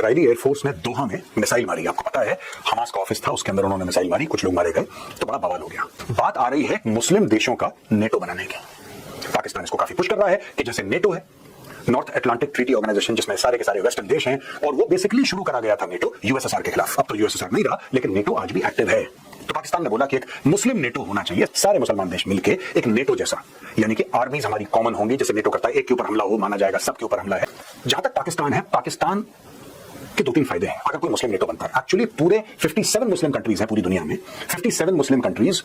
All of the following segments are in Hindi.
इजरायली एयरफोर्स ने दोहा में मिसाइल मारी। आपको पता है हमास का ऑफिस था, उसके अंदर उन्होंने मिसाइल मारी, कुछ लोग मारे गए, तो बड़ा बवाल हो गया। बात आ रही है मुस्लिम देशों का नेटो बनाने की। पाकिस्तान इसको काफी पुश कर रहा है कि जैसे नेटो है, नॉर्थ अटलांटिक ट्रीटी ऑर्गेनाइजेशन, जिसमें सारे के सारे वेस्टर्न देश हैं, और वो बेसिकली शुरू करा गया था नेटो यूएसएसआर के खिलाफ। अब तो यूएसएसआर नहीं रहा, लेकिन नेटो आज भी एक्टिव है। तो पाकिस्तान ने बोला कि एक मुस्लिम नेटो होना चाहिए, सारे मुसलमान देश मिलके एक नेटो जैसा, यानी कि आर्मीज हमारी कॉमन होंगी, जैसे नेटो करता है, एक के ऊपर हमला हो माना जाएगा, सबके ऊपर हमला है। जहां तक पाकिस्तान है, पाकिस्तान के 2-3 फायदे हैं अगर कोई मुस्लिम नेटो बनता है। एक्चुअली पूरे 57 मुस्लिम कंट्रीज हैं पूरी दुनिया में, 57 मुस्लिम कंट्रीज,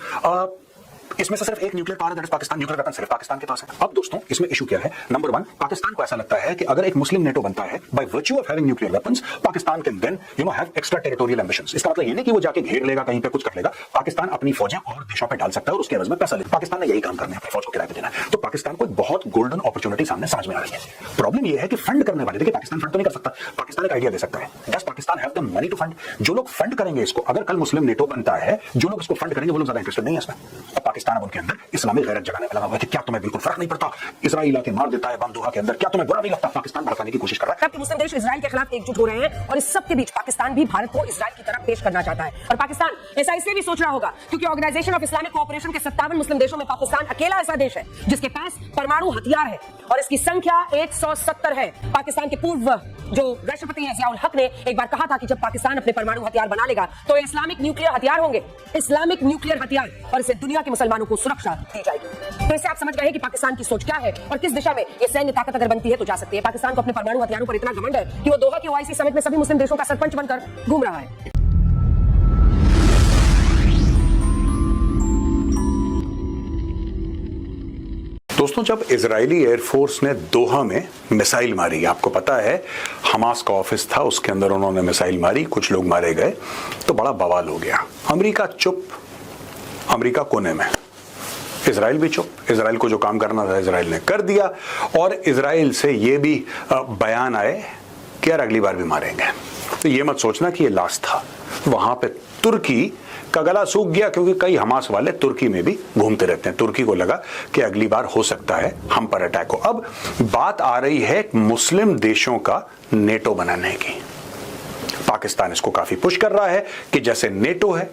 इसमें से सिर्फ एक nuclear power that is Pakistan, nuclear weapon सिर्फ पाकिस्तान के पास है। अब दोस्तों इसमें इशू क्या है? नंबर 1, पाकिस्तान को ऐसा लगता है कि अगर एक मुस्लिम नेटो बनता है, by virtue of having nuclear weapons, Pakistan can then have extra territorial ambitions. इसका मतलब ये नहीं कि वो जाके घेर लेगा, कहीं पे कुछ कर लेगा। पाकिस्तान अपनी फौजें और देशों पे डाल सकता है और उसके एवज में पैसा लेगा। पाकिस्तान ने यही काम करना है, अपनी फौज को किराए पे देना है। तो पाकिस्तान को एक बहुत गोल्डन अपॉर्चुनिटी सामने समझ में आ रही है। प्रॉब्लम ये है कि फंड करने वाले, देखिए पाकिस्तान फंड तो नहीं कर सकता, पाकिस्तान एक आइडिया दे सकता है। Does Pakistan have the money to fund? जो लोग फंड करेंगे इसको, अगर कल मुस्लिम नेटो बनता है, जो लोग इसको फंड करेंगे वो लोग ज्यादा इंटरेस्टेड नहीं है इसमें। अब पाकिस्तान अब उनके अंदर इस्लामी गैरत जगाने में लगा हुआ है कि क्या तुम्हें बिल्कुल फर्क नहीं पड़ता, इजराइल आके मार देता है बम दोहा के अंदर, क्या तुम्हें बुरा नहीं लगता? पाकिस्तान भड़काने की कोशिश कर रहा है। मुस्लिम देश इजराइल के खिलाफ एकजुट हो रहे हैं और इस सब के बीच पाकिस्तान भी भारत को इजराइल की तरफ पेश करना चाहता है। और पाकिस्तान ऐसा इसलिए भी सोच रहा होगा क्योंकि ऑर्गेनाइजेशन ऑफ इस्लामिक कोऑपरेशन के 57 मुस्लिम देशों में पाकिस्तान अकेला ऐसा देश है जिसके पास परमाणु हथियार है और इसकी संख्या 170 है। पाकिस्तान के पूर्व जो राष्ट्रपति हैं जियाउल हक ने एक बार कहा था कि जब पाकिस्तान अपने परमाणु हथियार बना लेगा तो इस्लामिक न्यूक्लियर हथियार होंगे, इस्लामिक न्यूक्लियर हथियार, और इससे दुनिया के मुसलमानों को सुरक्षा दी जाएगी। तो इससे आप समझ गए हैं कि पाकिस्तान की सोच क्या है और किस दिशा में ये सैन्य ताकत अगर बनती है तो जा सकती है। पाकिस्तान को अपने परमाणु हथियारों पर इतना घमंड है कि वो दोहा के ओआईसी समिट में सभी मुस्लिम देशों का सरपंच बनकर घूम रहा है। दोस्तों जब इजरायली एयरफोर्स ने दोहा में मिसाइल मारी, आपको पता है हमास का ऑफिस था, उसके अंदर उन्होंने मिसाइल मारी, कुछ लोग मारे गए, तो बड़ा बवाल हो गया। अमेरिका चुप, अमेरिका कोने में, इजराइल भी चुप। इजराइल को जो काम करना था इजराइल ने कर दिया और इजराइल से ये भी बयान आए कि यार अगली बार भी मारेंगे। तो ये मत सोचना कि ये लास्ट था। वहां पे तुर्की का गला सूख गया क्योंकि कई हमास वाले तुर्की में भी घूमते रहते हैं। तुर्की को लगा कि अगली बार हो सकता है हम पर अटैक हो। अब बात आ रही है मुस्लिम देशों का नेटो बनाने की। पाकिस्तान इसको काफी पुश कर रहा है कि जैसे नेटो है,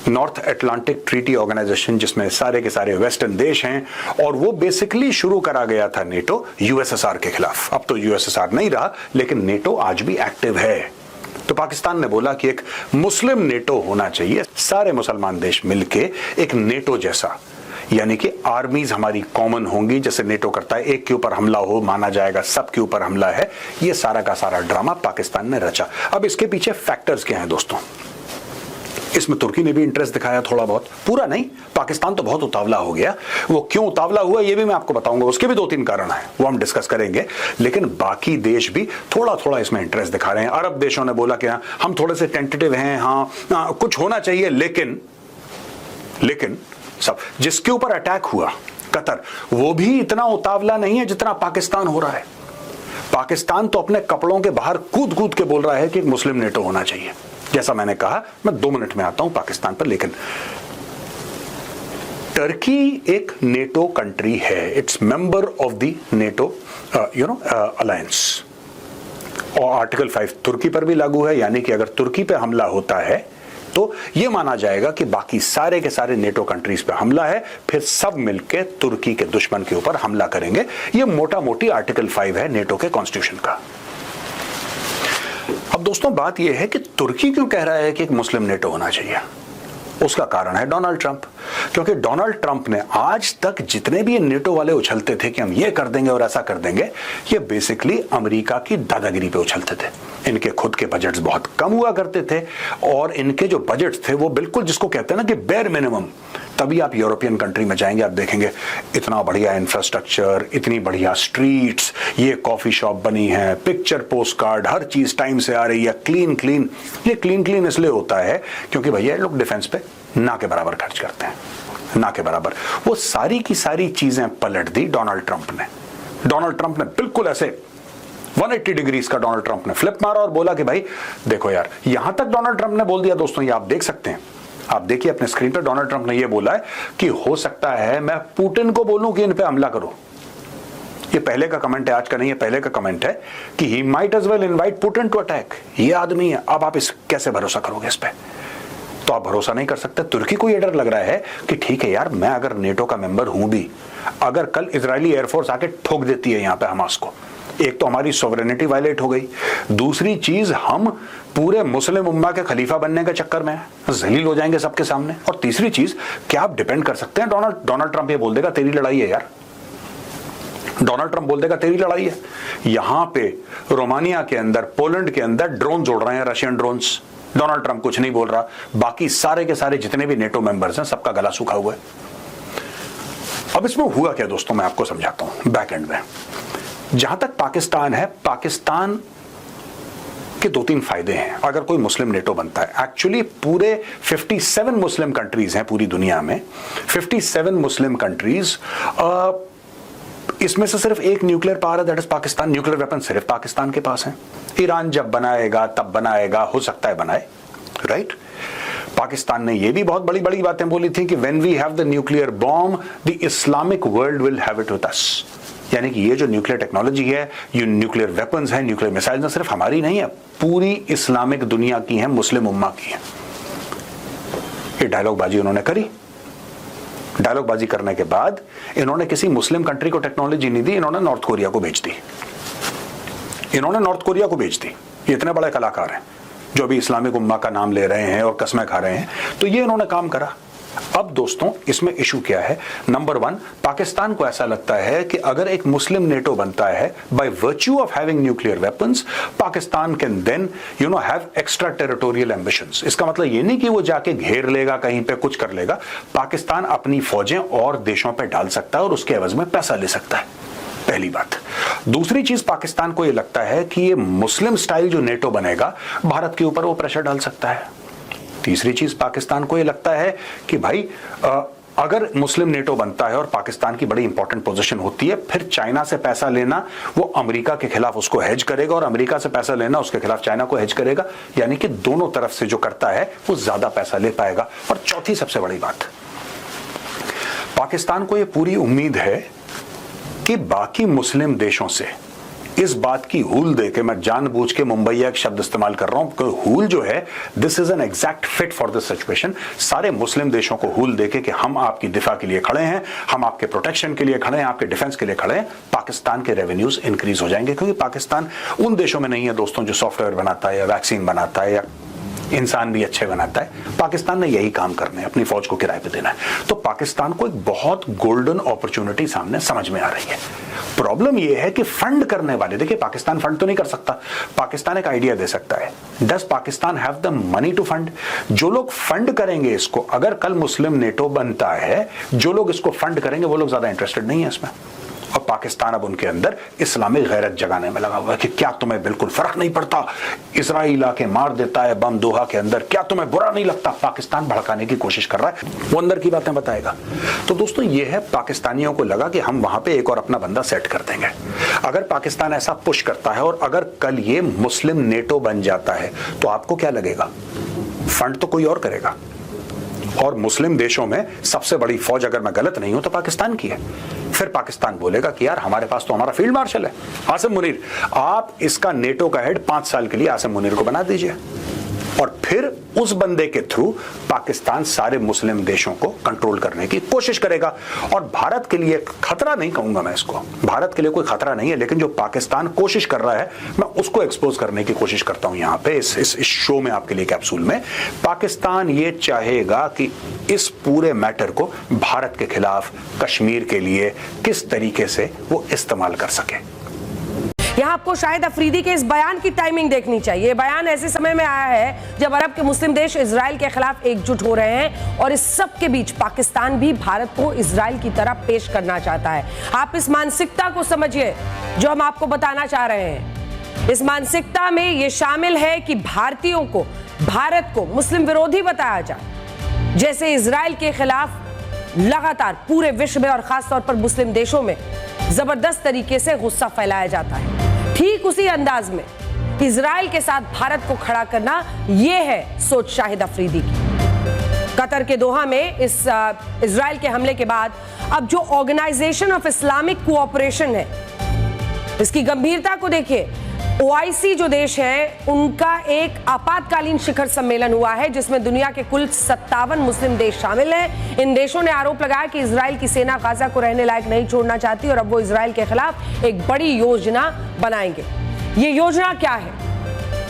नॉर्थ अटलांटिक ट्रीटी ऑर्गेनाइजेशन, जिसमें सारे के सारे वेस्टर्न देश हैं, और वो बेसिकली शुरू करा गया था नेटो यूएसएसआर के खिलाफ। अब तो यूएसएसआर नहीं रहा, लेकिन नेटो आज भी एक्टिव है। तो पाकिस्तान ने बोला कि एक मुस्लिम नेटो होना चाहिए, सारे मुसलमान देश मिलके एक नेटो जैसा, यानी कि आर्मीज हमारी कॉमन होंगी, जैसे नेटो करता है, एक के ऊपर हमला हो माना जाएगा, सबके ऊपर हमला है। ये सारा का सारा ड्रामा पाकिस्तान ने रचा। अब इसके पीछे फैक्टर्स क्या हैं दोस्तों? इसमें तुर्की ने भी इंटरेस्ट दिखाया थोड़ा बहुत, पूरा नहीं। पाकिस्तान तो बहुत उतावला हो गया। वो क्यों उतावला हुआ ये भी मैं आपको बताऊंगा, उसके भी 2-3 कारण हैं, वो हम डिस्कस करेंगे। लेकिन बाकी देश भी थोड़ा थोड़ा इसमें इंटरेस्ट दिखा रहे हैं। अरब देशों ने बोला कि हम थोड़े से टेंटेटिव हैं, हाँ कुछ होना चाहिए, लेकिन सब जिसके ऊपर अटैक हुआ कतर, वो भी इतना उतावला नहीं है जितना पाकिस्तान हो रहा है। पाकिस्तान तो अपने कपड़ों के बाहर कूद कूद के बोल रहा है कि एक मुस्लिम नेटो होना चाहिए। जैसा मैंने कहा, मैं 2 मिनट में आता हूं पाकिस्तान पर। लेकिन टर्की एक नेटो कंट्री है, its member of the NATO alliance, और आर्टिकल 5 तुर्की पर भी लागू है। यानी कि अगर तुर्की पे हमला होता है तो यह माना जाएगा कि बाकी सारे के सारे नेटो कंट्रीज पे हमला है, फिर सब मिलके तुर्की के दुश्मन के ऊपर हमला करेंगे। यह मोटा मोटी आर्टिकल 5 है नेटो के कॉन्स्टिट्यूशन का। अब दोस्तों बात यह है कि तुर्की क्यों कह रहा है कि एक मुस्लिम नेटो होना चाहिए? उसका कारण है डोनाल्ड ट्रंप। क्योंकि डोनाल्ड ट्रंप ने आज तक जितने भी नेटो वाले उछलते थे कि हम ये कर देंगे और ऐसा कर देंगे, ये बेसिकली अमेरिका की दादागिरी पे उछलते थे। इनके खुद के बजट्स बहुत कम हुआ करते थे और इनके जो बजट्स थे वो बिल्कुल जिसको कहते हैं ना कि बेयर मिनिमम। तभी आप यूरोपियन कंट्री में जाएंगे, आप देखेंगे इतना बढ़िया इंफ्रास्ट्रक्चर, इतनी बढ़िया स्ट्रीट्स, ये कॉफी शॉप बनी है, पिक्चर पोस्ट कार्ड, हर चीज टाइम से आ रही है, क्लीन। ये क्लीन इसलिए होता है क्योंकि भैया लोग डिफेंस पे ना के बराबर खर्च करते हैं, ना के बराबर। वो सारी की सारी चीजें पलट दी डोनाल्ड ट्रंप ने। डोनाल्ड ट्रंप ने बिल्कुल ऐसे 180 डिग्रीज का डोनाल्ड ट्रंप ने फ्लिप मारा और बोला कि भाई देखो यार, यहां तक डोनाल्ड ट्रंप ने बोल दिया दोस्तों, ये आप देख सकते हैं, आप देखिए अपने स्क्रीन पर। डोनाल्ड ट्रंप ने यह बोला है कि हो सकता है मैं पुतिन को बोलूं कि इन पे हमला करो। ये ये पहले का कमेंट है, आज का नहीं है, पहले का कमेंट है कि he might as well invite Putin to attack. ये आदमी है, अब आप इस कैसे भरोसा करोगे इस पे? तो आप भरोसा नहीं कर सकते। तुर्की को ये डर लग रहा है कि ठीक है यार, मैं अगर नेटो का मेंबर हूं भी, अगर कल इजरायली एयरफोर्स आके ठोक देती है यहां पे हमास को, एक तो हमारी सॉवरेनिटी वायलेट हो गई, दूसरी चीज हम पूरे मुस्लिम उम्मा के खलीफा बनने के चक्कर में जलील हो जाएंगे सबके सामने, और तीसरी चीज क्या आप डिपेंड कर सकते हैं डोनाल्ड ट्रंप ये बोल देगा तेरी लड़ाई है यार, डोनाल्ड ट्रंप बोल देगा तेरी लड़ाई है। यहां पे रोमानिया के अंदर, पोलैंड के अंदर ड्रोन जोड़ रहे हैं, रशियन ड्रोन्स, डोनाल्ड ट्रंप कुछ नहीं बोल रहा, बाकी सारे के सारे जितने भी नेटो मेंबर्स हैं सबका गला सूखा हुआ है। अब इसमें हुआ क्या दोस्तों, मैं आपको समझाता हूं बैक एंड में। जहां तक पाकिस्तान है, पाकिस्तान के 2-3 फायदे हैं अगर कोई मुस्लिम नेटो बनता है। एक्चुअली पूरे 57 मुस्लिम कंट्रीज हैं पूरी दुनिया में, 57 मुस्लिम कंट्रीज, इसमें से सिर्फ एक न्यूक्लियर पावर है, that is Pakistan. Nuclear weapon सिर्फ पाकिस्तान के पास है। ईरान जब बनाएगा तब बनाएगा, हो सकता है बनाए, राइट? पाकिस्तान ने ये भी बहुत बड़ी बड़ी बातें बोली थी कि when we have the nuclear bomb the Islamic world will have it with us. यानी कि ये जो न्यूक्लियर टेक्नोलॉजी है, ये न्यूक्लियर वेपन्स हैं, न्यूक्लियर मिसाइल्स ना सिर्फ हमारी नहीं है, पूरी इस्लामिक दुनिया की है, मुस्लिम उम्मा की है। ये डायलॉग बाजी उन्होंने करी। डायलॉग बाजी करने के बाद इन्होंने किसी मुस्लिम कंट्री को टेक्नोलॉजी नहीं दी, इन्होंने नॉर्थ कोरिया को भेज दी। इन्होंने नॉर्थ कोरिया को भेज दी। ये इतने बड़े कलाकार हैं जो अभी इस्लामिक उम्मा का नाम ले रहे हैं और कसमें खा रहे हैं, तो ये इन्होंने काम करा। अब दोस्तों इसमें इशू क्या है? नंबर 1, पाकिस्तान को ऐसा लगता है कि अगर एक मुस्लिम नेटो बनता है, by virtue of having nuclear weapons, Pakistan can then have extra territorial ambitions. इसका मतलब ये नहीं कि वो जाके घेर लेगा, कहीं पे कुछ कर लेगा। पाकिस्तान अपनी फौजें और देशों पे डाल सकता है और उसके एवज में पैसा ले सकता है, पहली बात। दूसरी चीज, पाकिस्तान को ये लगता है कि ये मुस्लिम स्टाइल जो नेटो बनेगा, भारत के ऊपर वो प्रेशर डाल सकता है। तीसरी चीज, पाकिस्तान को ये लगता है कि भाई अगर मुस्लिम नेटो बनता है और पाकिस्तान की बड़ी इंपॉर्टेंट पोजीशन होती है, फिर चाइना से पैसा लेना वो अमेरिका के खिलाफ उसको हेज करेगा, और अमेरिका से पैसा लेना उसके खिलाफ चाइना को हेज करेगा। यानी कि दोनों तरफ से जो करता है वो ज्यादा पैसा ले पाएगा। और चौथी सबसे बड़ी बात, पाकिस्तान को ये पूरी उम्मीद है कि बाकी मुस्लिम देशों से इस बात की हूल दे के, मैं जानबूझ के मुंबईया एक शब्द इस्तेमाल कर रहा हूं, हूल जो है, this is an exact fit for this situation. सारे मुस्लिम देशों को हूल दे के कि हम आपकी दिफा के लिए खड़े हैं, हम आपके प्रोटेक्शन के लिए खड़े हैं, आपके डिफेंस के लिए खड़े हैं। पाकिस्तान के रेवेन्यूज इंक्रीज हो जाएंगे, क्योंकि पाकिस्तान उन देशों में नहीं है दोस्तों जो सॉफ्टवेयर बनाता है या वैक्सीन बनाता है या इंसान भी अच्छे बनाता है। पाकिस्तान ने यही काम करना है, अपनी फौज को किराए पे देना है। तो पाकिस्तान को एक बहुत गोल्डन अपॉर्चुनिटी सामने समझ में आ रही है। प्रॉब्लम यह है कि फंड करने वाले, देखिए पाकिस्तान फंड तो नहीं कर सकता, पाकिस्तान एक आइडिया दे सकता है। Does Pakistan have the money to fund? जो लोग फंड करेंगे इसको, अगर कल मुस्लिम नेटो बनता है, जो लोग इसको फंड करेंगे वो लोग ज्यादा इंटरेस्टेड नहीं है इसमें। और पाकिस्तान अब उनके अंदर इस्लामिक गैरत जगाने में लगा हुआ है कि क्या तुम्हें बिल्कुल फर्क नहीं पड़ता, इजराइल आके मार देता है बम दोहा के अंदर, क्या तुम्हें बुरा नहीं लगता? पाकिस्तान भड़काने की कोशिश कर रहा है, वो अंदर की बातें बताएगा। तो दोस्तों ये है, पाकिस्तानियों को लगा कि हम वहां पे एक और अपना बंदा सेट कर देंगे। अगर पाकिस्तान ऐसा पुश करता है और अगर कल ये मुस्लिम नेटो बन जाता है, तो आपको क्या लगेगा? फंड तो कोई और करेगा। और मुस्लिम देशों में सबसे बड़ी फौज, अगर मैं गलत नहीं हूं, तो पाकिस्तान की है। फिर पाकिस्तान बोलेगा कि यार हमारे पास तो हमारा फील्ड मार्शल है आसिम मुनीर, आप इसका नेटो का हेड 5 साल के लिए आसिम मुनीर को बना दीजिए। और फिर उस बंदे के थ्रू पाकिस्तान सारे मुस्लिम देशों को कंट्रोल करने की कोशिश करेगा। और भारत के लिए खतरा नहीं कहूंगा मैं इसको, भारत के लिए कोई खतरा नहीं है, लेकिन जो पाकिस्तान कोशिश कर रहा है, मैं उसको एक्सपोज करने की कोशिश करता हूं यहां पे इस शो में, आपके लिए कैप्सूल में। पाकिस्तान ये चाहेगा कि इस पूरे मैटर को भारत के खिलाफ, कश्मीर के लिए किस तरीके से वो इस्तेमाल कर सके। यहाँ आपको शाहिद अफरीदी के इस बयान की टाइमिंग देखनी चाहिए। बयान ऐसे समय में आया है जब अरब के मुस्लिम देश इजराइल के खिलाफ एकजुट हो रहे हैं, और इस सब के बीच पाकिस्तान भी भारत को इजराइल की तरह पेश करना चाहता है। आप इस मानसिकता को समझिए जो हम आपको बताना चाह रहे हैं। इस मानसिकता में यह शामिल है कि भारतीयों को, भारत को मुस्लिम विरोधी बताया जाए, जैसे इजराइल के खिलाफ लगातार पूरे विश्व में और खासतौर पर मुस्लिम देशों में जबरदस्त तरीके से गुस्सा फैलाया जाता है। ठीक उसी अंदाज में इजराइल के साथ भारत को खड़ा करना, यह है सोच शाहिद अफरीदी की। कतर के दोहा में इस इजराइल के हमले के बाद अब जो ऑर्गेनाइजेशन ऑफ इस्लामिक कोऑपरेशन है, इसकी गंभीरता को देखिए। ओआईसी जो देश है उनका एक आपातकालीन शिखर सम्मेलन हुआ है जिसमें दुनिया के कुल 57 मुस्लिम देश शामिल हैं। इन देशों ने आरोप लगाया कि इजराइल की सेना गाजा को रहने लायक नहीं छोड़ना चाहती और अब वो इजराइल के खिलाफ एक बड़ी योजना बनाएंगे। ये योजना क्या है?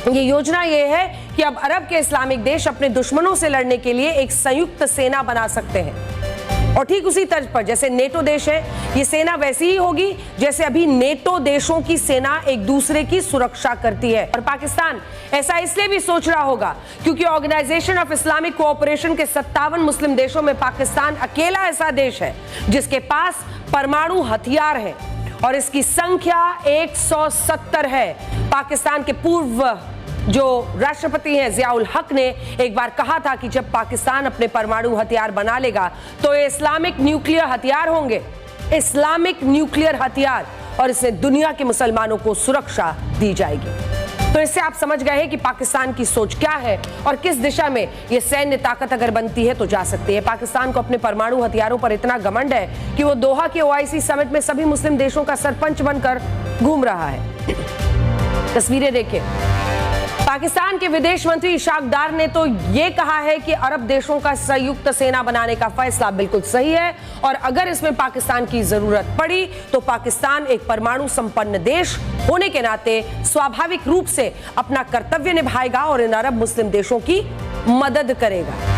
ये योजना ये है कि अब अरब के इस्लामिक देश अपने दुश्मनों से लड़ने के लिए एक संयुक्त सेना बना सकते हैं और ठीक उसी तर्ज पर जैसे नेटो देश है, ये सेना वैसी ही होगी जैसे अभी नेटो देशों की सेना एक दूसरे की सुरक्षा करती है। और पाकिस्तान ऐसा इसलिए भी सोच रहा होगा क्योंकि ऑर्गेनाइजेशन ऑफ इस्लामिक कोऑपरेशन के 57 मुस्लिम देशों में पाकिस्तान अकेला ऐसा देश है जिसके पास परमाणु हथियार है और इसकी संख्या 170 है। पाकिस्तान के पूर्व जो राष्ट्रपति हैं जियाउल हक ने एक बार कहा था कि जब पाकिस्तान अपने परमाणु हथियार बना लेगा तो ये इस्लामिक न्यूक्लियर हथियार होंगे, इस्लामिक न्यूक्लियर हथियार, और इससे दुनिया के मुसलमानों को सुरक्षा दी जाएगी। तो इससे आप समझ गए हैं कि पाकिस्तान की सोच क्या है और किस दिशा में ये सैन्य ताकत अगर बनती है तो जा सकती है। पाकिस्तान को अपने परमाणु हथियारों पर इतना घमंड है कि वो दोहा के ओआईसी समिट में सभी मुस्लिम देशों का सरपंच बनकर घूम रहा है। तस्वीरें देखिए। पाकिस्तान के विदेश मंत्री इशाक डार ने तो ये कहा है कि अरब देशों का संयुक्त सेना बनाने का फैसला बिल्कुल सही है और अगर इसमें पाकिस्तान की जरूरत पड़ी तो पाकिस्तान एक परमाणु संपन्न देश होने के नाते स्वाभाविक रूप से अपना कर्तव्य निभाएगा और इन अरब मुस्लिम देशों की मदद करेगा।